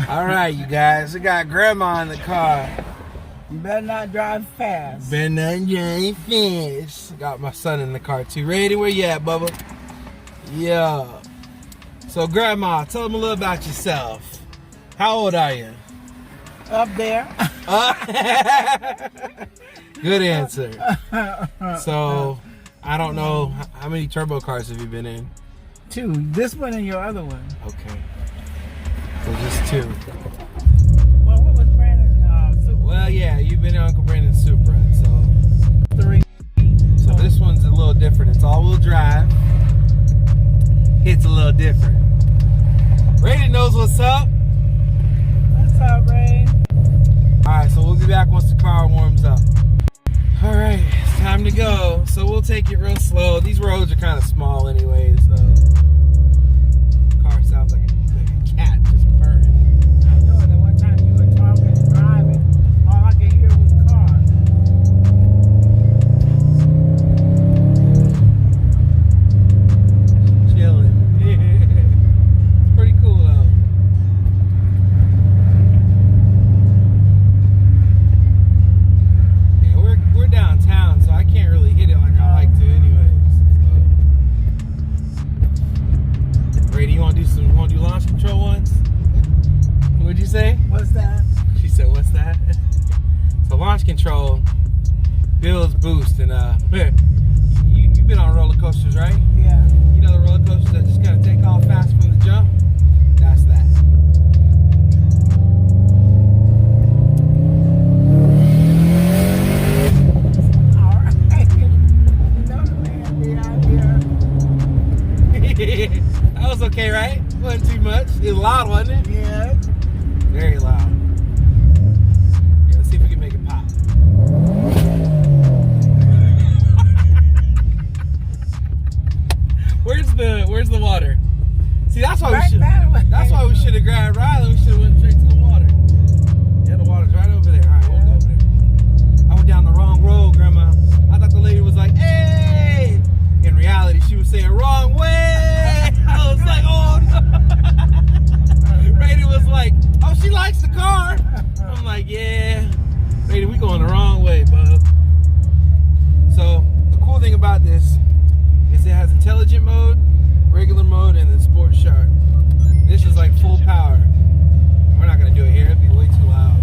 All right, you guys, we got Grandma in the car. You better not drive fast. Better not drive fast. Got my son in the car too. Ready? Where you at, Bubba? Yeah. So, Grandma, tell them a little about yourself. How old are you? Up there. Good answer. So, I don't know, how many turbo cars have you been in? 2. This one and your other one. Okay. So just 2. Well, what was Brandon's Supra? Well, yeah, you've been in Uncle Brandon's Supra, so 3. So this one's a little different. It's all-wheel drive. It's a little different. Ray knows what's up. What's up, Ray? Alright, so we'll be back once the car warms up. Alright, it's time to go. So we'll take it real slow. These roads are kind of small anyway, so the car sounds like a cat just purring. I know that one time you were talking and driving, all I could hear was cars. Chilling. It's pretty cool though. Yeah, we're downtown, so I can't really hit it like I like to anyways. So. Brady, you wanna do launch control once? What'd you say? What's that? She said, what's that? So launch control builds boost, and you've been on roller coasters, right? Yeah. You know the roller coasters that just gotta take off fast from the jump? That's that. All right. No man be out here. That was okay, right? Wasn't too much. It was loud, wasn't it? Yeah. Very loud. Yeah, let's see if we can make it pop. Where's the water? See, that's why we should have grabbed Riley. We should have went straight to the water. Yeah, the water's right over there. All right, we'll go over there. I went down the wrong road, Grandma. I thought the lady was like, "Hey!" In reality, she was saying wrong way. I was like, "Oh no!" Brady was like, "Oh, she likes the car." I'm like, "Yeah, Brady, we going the wrong way, bub." So the cool thing about this is it has intelligent mode, regular mode, and then sport sharp. This is like full power. We're not gonna do it here; it'd be way too loud.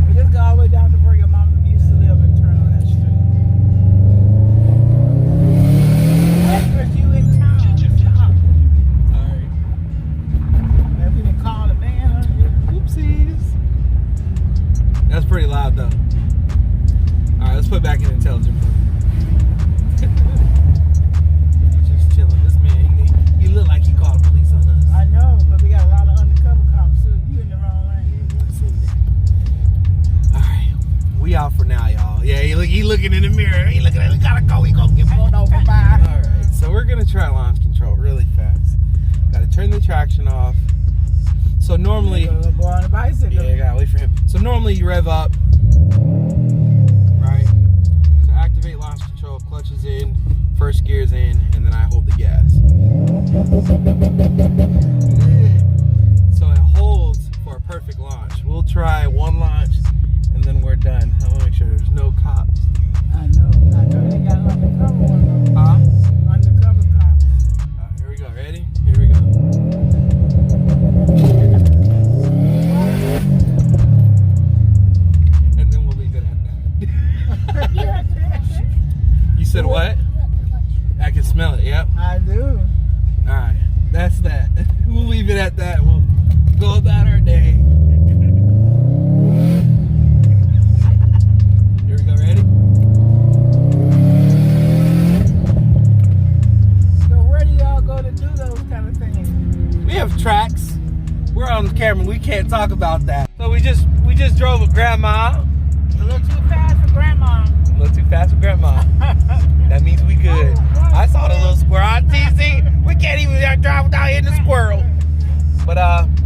We just go all the way down to where your mama used to live and turn on that street. That's because you in town. Stop. Sorry. Maybe we can call the man on you. Oopsies. That's pretty loud though. All right, let's put it back in intelligent mode. Just chilling. This man, he looked like he called the police on us. I know, but we got a lot of undercover cops, so you in the wrong lane. All right, we out for now, y'all. Yeah, he looking in the mirror. He looking at. We gotta go. We gonna get pulled over by. All right, so we're gonna try launch control really fast. Gotta turn the traction off. So normally, Little boy on a bicycle. yeah, gotta wait for him. So normally you rev up, right? To activate launch control, clutch is in, first gear's in, and then I hold the gas. So it holds for a perfect launch. We'll try one launch, and then we're done. I wanna make sure there's no cops. I know. I know they got undercover one. Huh? Undercover cops. All right, here we go. Ready? Here we go. And then we'll leave it at that. You said what? I can smell it, yep. I do. Alright, that's that. We'll leave it at that. We'll go about our day. Here we go, ready? So where do y'all go to do those kind of things? We have tracks. We're on camera. We can't talk about that. So we just drove with Grandma. A little too fast for Grandma. A little too fast for Grandma. That means we good. I saw the little squirrel on TC. We can't even drive without hitting the squirrel. But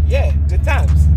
yeah, good times.